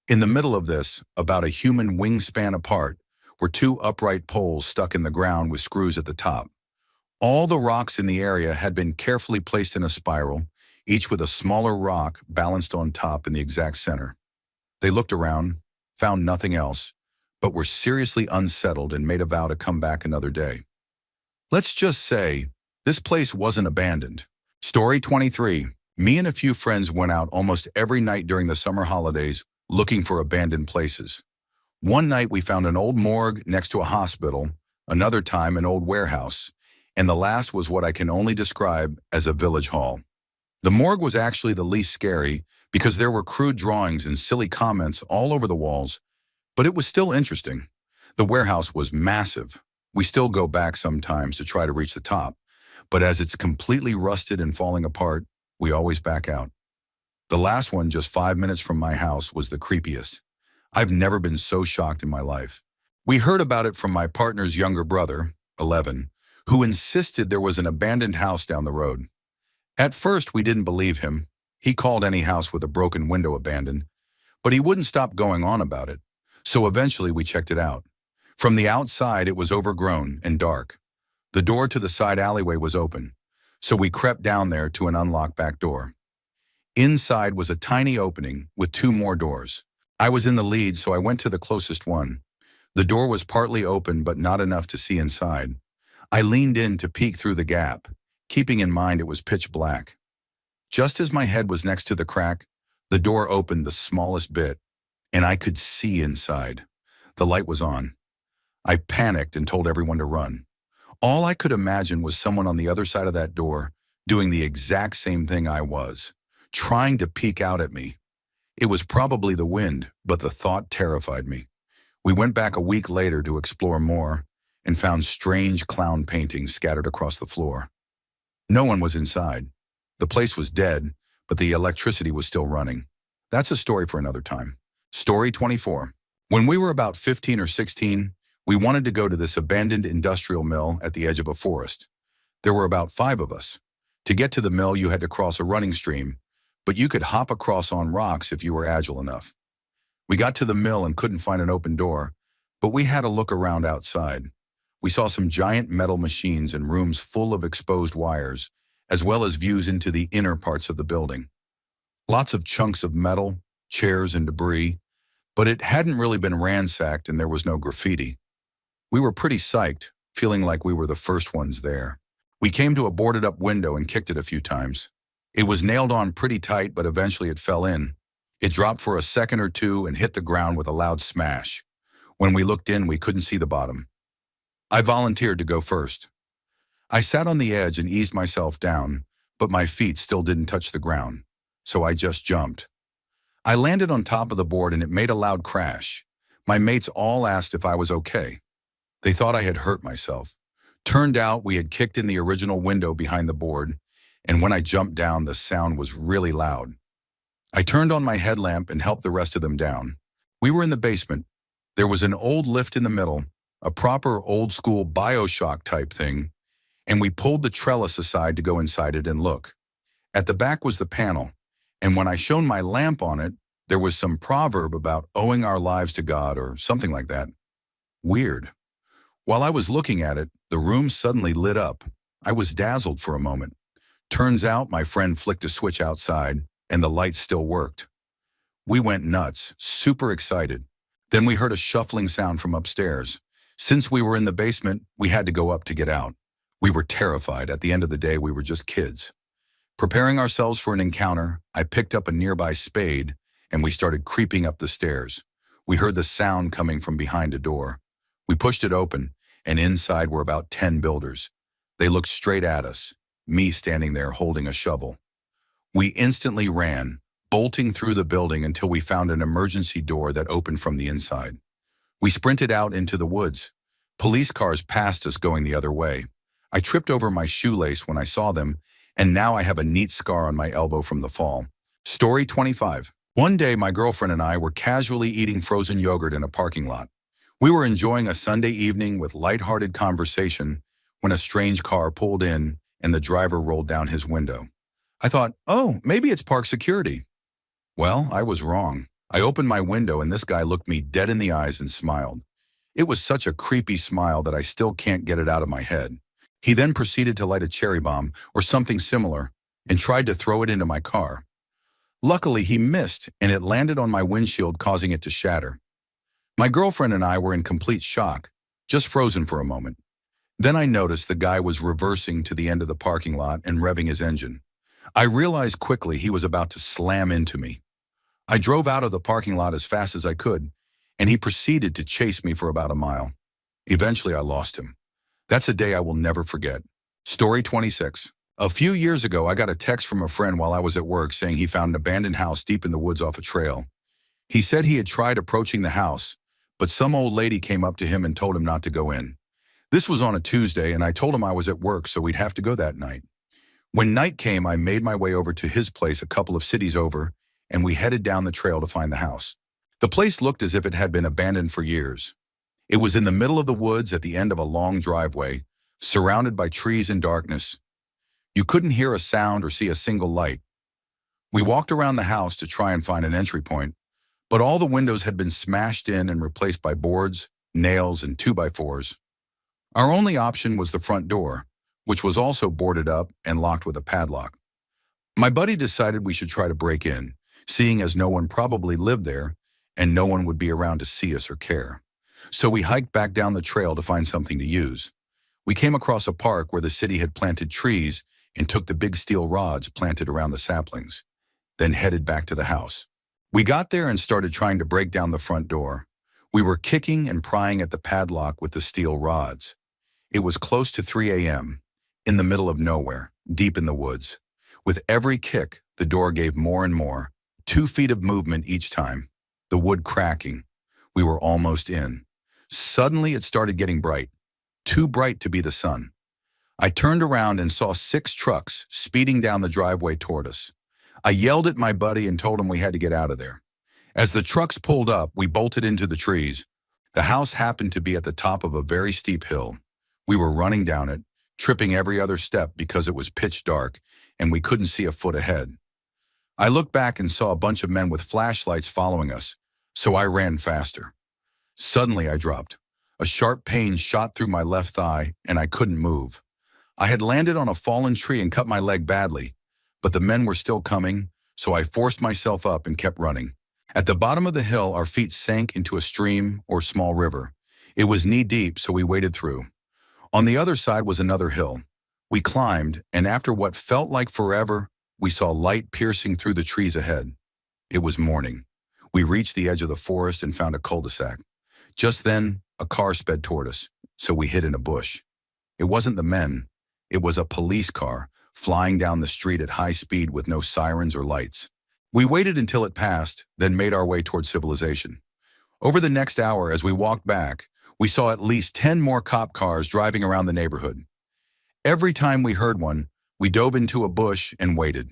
In the middle of this, about a human wingspan apart, were two upright poles stuck in the ground with screws at the top. All the rocks in the area had been carefully placed in a spiral, each with a smaller rock balanced on top in the exact center. They looked around, found nothing else, but were seriously unsettled and made a vow to come back another day. Let's just say, this place wasn't abandoned. Story 23. Me and a few friends went out almost every night during the summer holidays looking for abandoned places. One night we found an old morgue next to a hospital, another time an old warehouse, and the last was what I can only describe as a village hall. The morgue was actually the least scary because there were crude drawings and silly comments all over the walls, but it was still interesting. The warehouse was massive. We still go back sometimes to try to reach the top, but as it's completely rusted and falling apart, we always back out. The last one, just 5 minutes from my house, was the creepiest. I've never been so shocked in my life. We heard about it from my partner's younger brother, 11, who insisted there was an abandoned house down the road. At first, we didn't believe him. He called any house with a broken window abandoned, but he wouldn't stop going on about it. So eventually we checked it out. From the outside, it was overgrown and dark. The door to the side alleyway was open, so we crept down there to an unlocked back door. Inside was a tiny opening with 2 more doors. I was in the lead, so I went to the closest one. The door was partly open, but not enough to see inside. I leaned in to peek through the gap, keeping in mind it was pitch black. Just as my head was next to the crack, the door opened the smallest bit, and I could see inside. The light was on. I panicked and told everyone to run. All I could imagine was someone on the other side of that door doing the exact same thing I was, trying to peek out at me. It was probably the wind, but the thought terrified me. We went back a week later to explore more and found strange clown paintings scattered across the floor. No one was inside. The place was dead, but the electricity was still running. That's a story for another time. Story 24. When we were about 15 or 16, we wanted to go to this abandoned industrial mill at the edge of a forest. There were about 5 of us. To get to the mill, you had to cross a running stream, but you could hop across on rocks if you were agile enough. We got to the mill and couldn't find an open door, but we had a look around outside. We saw some giant metal machines and rooms full of exposed wires, as well as views into the inner parts of the building. Lots of chunks of metal, chairs, and debris, but it hadn't really been ransacked and there was no graffiti. We were pretty psyched, feeling like we were the first ones there. We came to a boarded-up window and kicked it a few times. It was nailed on pretty tight, but eventually it fell in. It dropped for a second or two and hit the ground with a loud smash. When we looked in, we couldn't see the bottom. I volunteered to go first. I sat on the edge and eased myself down, but my feet still didn't touch the ground, so I just jumped. I landed on top of the board and it made a loud crash. My mates all asked if I was okay. They thought I had hurt myself. Turned out we had kicked in the original window behind the board, and when I jumped down, the sound was really loud. I turned on my headlamp and helped the rest of them down. We were in the basement. There was an old lift in the middle, a proper old-school BioShock type thing, and we pulled the trellis aside to go inside it and look. At the back was the panel, and when I shone my lamp on it, there was some proverb about owing our lives to God or something like that. Weird. While I was looking at it, the room suddenly lit up. I was dazzled for a moment. Turns out my friend flicked a switch outside, and the lights still worked. We went nuts, super excited. Then we heard a shuffling sound from upstairs. Since we were in the basement, we had to go up to get out. We were terrified. At the end of the day, we were just kids. Preparing ourselves for an encounter, I picked up a nearby spade, and we started creeping up the stairs. We heard the sound coming from behind a door. We pushed it open, and inside were about 10 builders. They looked straight at us, me standing there holding a shovel. We instantly ran, bolting through the building until we found an emergency door that opened from the inside. We sprinted out into the woods. Police cars passed us going the other way. I tripped over my shoelace when I saw them, and now I have a neat scar on my elbow from the fall. Story 25. One day, my girlfriend and I were casually eating frozen yogurt in a parking lot. We were enjoying a Sunday evening with lighthearted conversation when a strange car pulled in and the driver rolled down his window. I thought, oh, maybe it's park security. Well, I was wrong. I opened my window and this guy looked me dead in the eyes and smiled. It was such a creepy smile that I still can't get it out of my head. He then proceeded to light a cherry bomb or something similar and tried to throw it into my car. Luckily, he missed and it landed on my windshield, causing it to shatter. My girlfriend and I were in complete shock, just frozen for a moment. Then I noticed the guy was reversing to the end of the parking lot and revving his engine. I realized quickly he was about to slam into me. I drove out of the parking lot as fast as I could, and he proceeded to chase me for about a mile. Eventually, I lost him. That's a day I will never forget. Story 26. A few years ago, I got a text from a friend while I was at work saying he found an abandoned house deep in the woods off a trail. He said he had tried approaching the house, but some old lady came up to him and told him not to go in. This was on a Tuesday, and I told him I was at work, so we'd have to go that night. When night came, I made my way over to his place a couple of cities over, and we headed down the trail to find the house. The place looked as if it had been abandoned for years. It was in the middle of the woods at the end of a long driveway, surrounded by trees and darkness. You couldn't hear a sound or see a single light. We walked around the house to try and find an entry point, but all the windows had been smashed in and replaced by boards, nails, and 2x4s. Our only option was the front door, which was also boarded up and locked with a padlock. My buddy decided we should try to break in, seeing as no one probably lived there and no one would be around to see us or care. So we hiked back down the trail to find something to use. We came across a park where the city had planted trees and took the big steel rods planted around the saplings, then headed back to the house. We got there and started trying to break down the front door. We were kicking and prying at the padlock with the steel rods. It was close to 3 a.m., in the middle of nowhere, deep in the woods. With every kick, the door gave more and more, 2 feet of movement each time, the wood cracking. We were almost in. Suddenly it started getting bright, too bright to be the sun. I turned around and saw 6 trucks speeding down the driveway toward us. I yelled at my buddy and told him we had to get out of there. As the trucks pulled up, we bolted into the trees. The house happened to be at the top of a very steep hill. We were running down it, tripping every other step because it was pitch dark and we couldn't see a foot ahead. I looked back and saw a bunch of men with flashlights following us, so I ran faster. Suddenly I dropped. A sharp pain shot through my left thigh and I couldn't move. I had landed on a fallen tree and cut my leg badly, but the men were still coming, so I forced myself up and kept running. At the bottom of the hill, our feet sank into a stream or small river. It was knee-deep, so we waded through. On the other side was another hill. We climbed, and after what felt like forever, we saw light piercing through the trees ahead. It was morning. We reached the edge of the forest and found a cul-de-sac. Just then, a car sped toward us, so we hid in a bush. It wasn't the men. It was a police car, flying down the street at high speed with no sirens or lights. We waited until it passed, then made our way toward civilization. Over the next hour, as we walked back, we saw at least 10 more cop cars driving around the neighborhood. Every time we heard one, we dove into a bush and waited.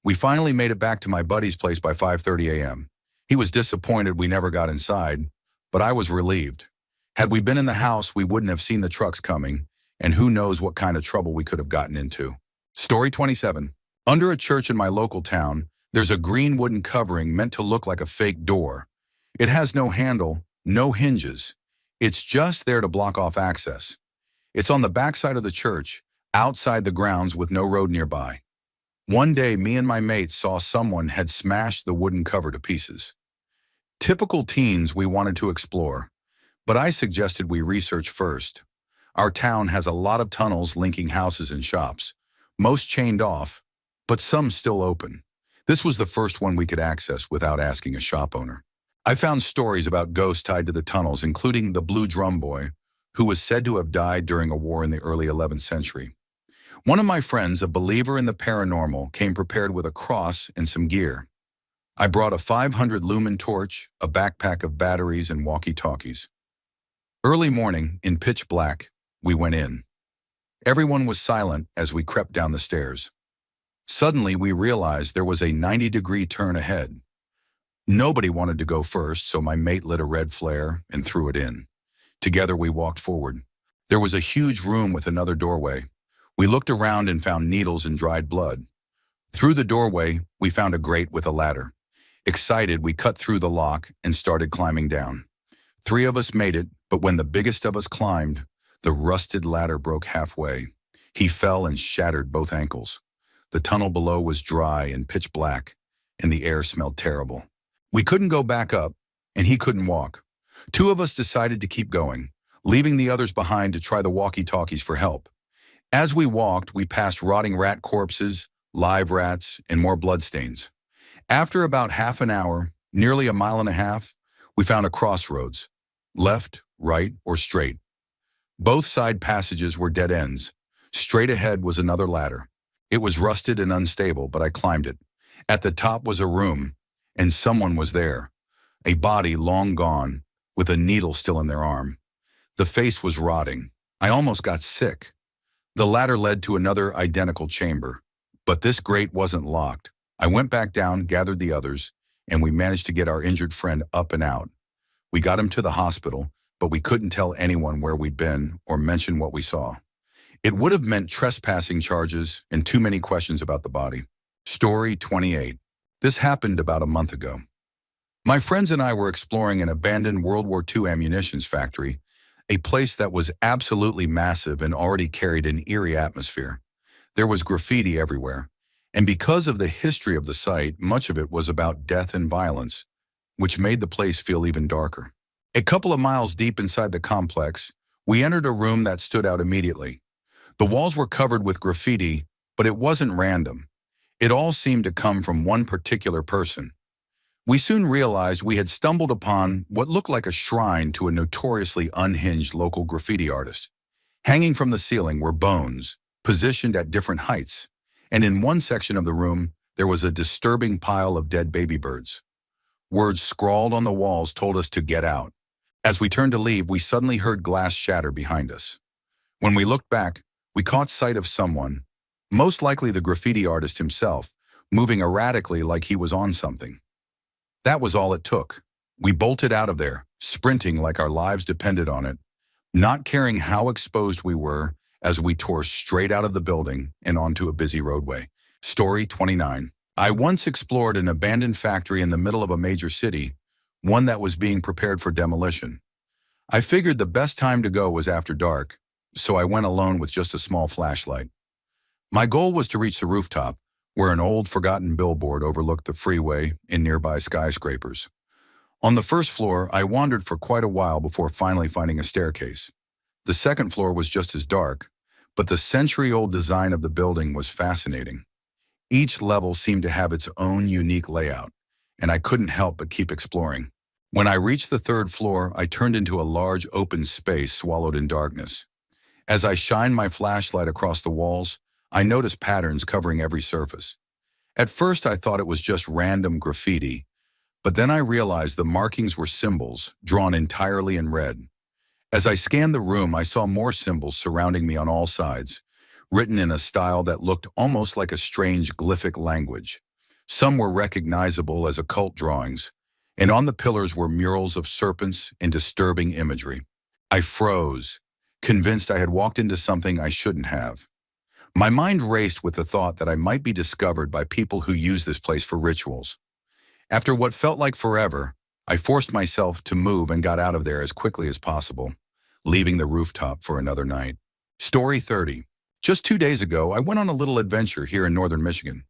We finally made it back to my buddy's place by 5:30 a.m. He was disappointed we never got inside, but I was relieved. Had we been in the house, we wouldn't have seen the trucks coming, and who knows what kind of trouble we could have gotten into. Story 27. Under a church in my local town, there's a green wooden covering meant to look like a fake door. It has no handle, no hinges. It's just there to block off access. It's on the backside of the church, outside the grounds with no road nearby. One day, me and my mates saw someone had smashed the wooden cover to pieces. Typical teens, we wanted to explore, but I suggested we research first. Our town has a lot of tunnels linking houses and shops, most chained off, but some still open. This was the first one we could access without asking a shop owner. I found stories about ghosts tied to the tunnels, including the Blue Drum Boy, who was said to have died during a war in the early 11th century. One of my friends, a believer in the paranormal, came prepared with a cross and some gear. I brought a 500 lumen torch, a backpack of batteries, and walkie-talkies. Early morning, in pitch black, we went in. Everyone was silent as we crept down the stairs. Suddenly, we realized there was a 90-degree turn ahead. Nobody wanted to go first, so my mate lit a red flare and threw it in. Together, we walked forward. There was a huge room with another doorway. We looked around and found needles and dried blood. Through the doorway, we found a grate with a ladder. Excited, we cut through the lock and started climbing down. 3 of us made it, but when the biggest of us climbed, the rusted ladder broke halfway. He fell and shattered both ankles. The tunnel below was dry and pitch black, and the air smelled terrible. We couldn't go back up, and he couldn't walk. 2 of us decided to keep going, leaving the others behind to try the walkie-talkies for help. As we walked, we passed rotting rat corpses, live rats, and more bloodstains. After about half an hour, nearly a mile and a half, we found a crossroads, left, right, or straight. Both side passages were dead ends. Straight ahead was another ladder. It was rusted and unstable, but I climbed it. At the top was a room, and someone was there. A body long gone, with a needle still in their arm. The face was rotting. I almost got sick. The ladder led to another identical chamber, but this grate wasn't locked. I went back down, gathered the others, and we managed to get our injured friend up and out. We got him to the hospital, but we couldn't tell anyone where we'd been or mention what we saw. It would have meant trespassing charges and too many questions about the body. Story 28. This happened about a month ago. My friends and I were exploring an abandoned World War II ammunitions factory, a place that was absolutely massive and already carried an eerie atmosphere. There was graffiti everywhere, and because of the history of the site, much of it was about death and violence, which made the place feel even darker. A couple of miles deep inside the complex, we entered a room that stood out immediately. The walls were covered with graffiti, but it wasn't random. It all seemed to come from one particular person. We soon realized we had stumbled upon what looked like a shrine to a notoriously unhinged local graffiti artist. Hanging from the ceiling were bones, positioned at different heights, and in one section of the room, there was a disturbing pile of dead baby birds. Words scrawled on the walls told us to get out. As we turned to leave, we suddenly heard glass shatter behind us. When we looked back, we caught sight of someone, most likely the graffiti artist himself, moving erratically like he was on something. That was all it took. We bolted out of there, sprinting like our lives depended on it, not caring how exposed we were as we tore straight out of the building and onto a busy roadway. Story 29. I once explored an abandoned factory in the middle of a major city, one that was being prepared for demolition. I figured the best time to go was after dark, so I went alone with just a small flashlight. My goal was to reach the rooftop, where an old, forgotten billboard overlooked the freeway and nearby skyscrapers. On the first floor, I wandered for quite a while before finally finding a staircase. The second floor was just as dark, but the century-old design of the building was fascinating. Each level seemed to have its own unique layout, and I couldn't help but keep exploring. When I reached the third floor, I turned into a large open space swallowed in darkness. As I shined my flashlight across the walls, I noticed patterns covering every surface. At first, I thought it was just random graffiti, but then I realized the markings were symbols drawn entirely in red. As I scanned the room, I saw more symbols surrounding me on all sides, written in a style that looked almost like a strange glyphic language. Some were recognizable as occult drawings, and on the pillars were murals of serpents and disturbing imagery. I froze, convinced I had walked into something I shouldn't have. My mind raced with the thought that I might be discovered by people who use this place for rituals. After what felt like forever, I forced myself to move and got out of there as quickly as possible, leaving the rooftop for another night. Story 30. Just 2 days ago, I went on a little adventure here in northern Michigan.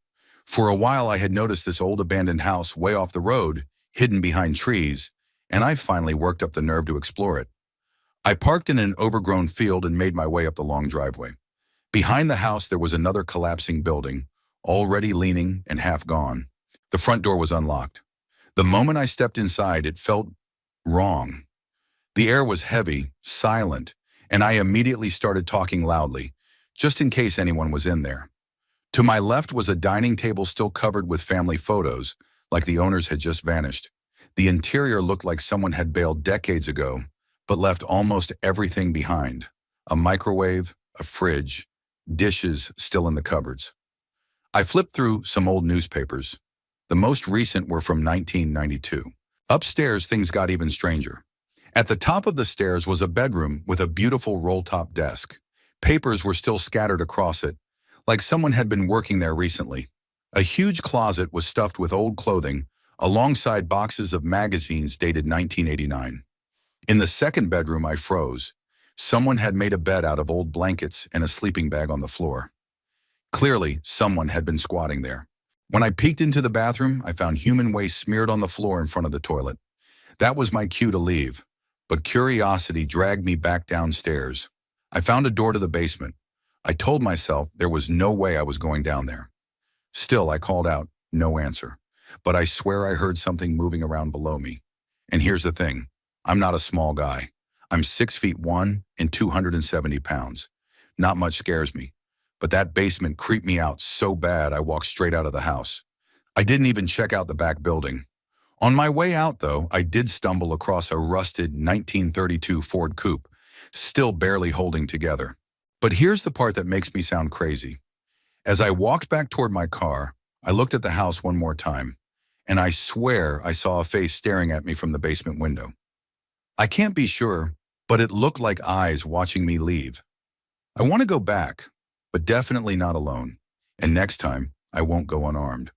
For a while, I had noticed this old abandoned house way off the road, hidden behind trees, and I finally worked up the nerve to explore it. I parked in an overgrown field and made my way up the long driveway. Behind the house, there was another collapsing building, already leaning and half gone. The front door was unlocked. The moment I stepped inside, it felt wrong. The air was heavy, silent, and I immediately started talking loudly, just in case anyone was in there. To my left was a dining table still covered with family photos, like the owners had just vanished. The interior looked like someone had bailed decades ago, but left almost everything behind. A microwave, a fridge, dishes still in the cupboards. I flipped through some old newspapers. The most recent were from 1992. Upstairs, things got even stranger. At the top of the stairs was a bedroom with a beautiful roll-top desk. Papers were still scattered across it, like someone had been working there recently. A huge closet was stuffed with old clothing, alongside boxes of magazines dated 1989. In the second bedroom, I froze. Someone had made a bed out of old blankets and a sleeping bag on the floor. Clearly, someone had been squatting there. When I peeked into the bathroom, I found human waste smeared on the floor in front of the toilet. That was my cue to leave, but curiosity dragged me back downstairs. I found a door to the basement. I told myself there was no way I was going down there. Still, I called out, no answer. But I swear I heard something moving around below me. And here's the thing, I'm not a small guy. I'm 6'1" and 270 pounds. Not much scares me. But that basement creeped me out so bad I walked straight out of the house. I didn't even check out the back building. On my way out, though, I did stumble across a rusted 1932 Ford Coupe, still barely holding together. But here's the part that makes me sound crazy. As I walked back toward my car, I looked at the house one more time, and I swear I saw a face staring at me from the basement window. I can't be sure, but it looked like eyes watching me leave. I want to go back, but definitely not alone. And next time, I won't go unarmed.